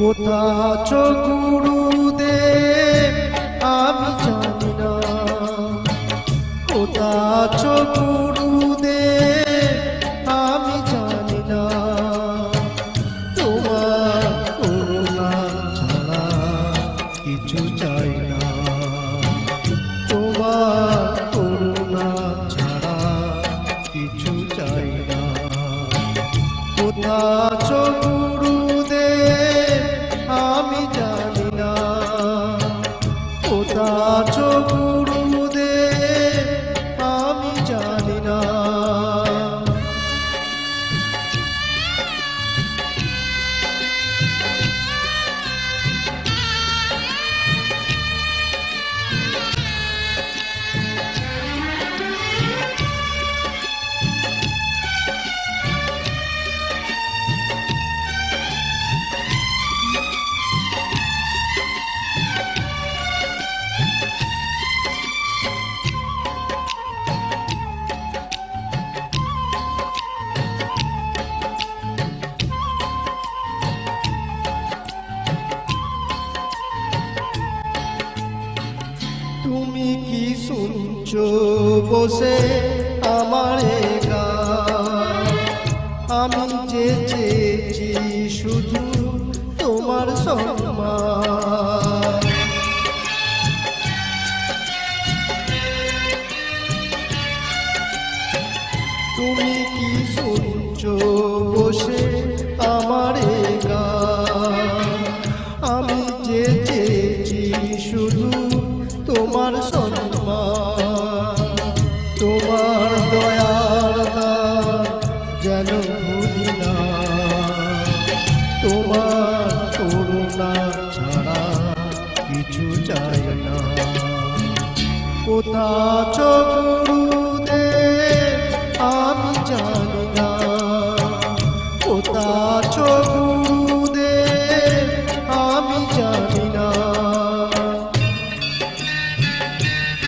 কোথা আছো গুরুদেব আমি জানি না, কোথা আছো গুরুদেব আমি জানি না। তোমার করুণা ছাড়া কিছু চাই না, তোমার করুণা ছাড়া কিছু চাই না। কোথা আছো গুরুদেব আমি জানি না, কোথা আছো গুরুদেব আমি জানি না। তুমি কি শুনছো বসে আমার গান? আমি যে চেয়েছি শুধু তোমার সম্মান। তুমি কি শুনছো বসে আমার গান? আমি যে চেয়েছি শুধু তোমার সম্মান। তোমার দয়ার দান যেন ভুলি না, তোমার করুণা ছাড়া কিছু চাই না। কোথা আছো গুরুদেব আমি জানি না, কোথা আছো গুরুদেব আমি জানি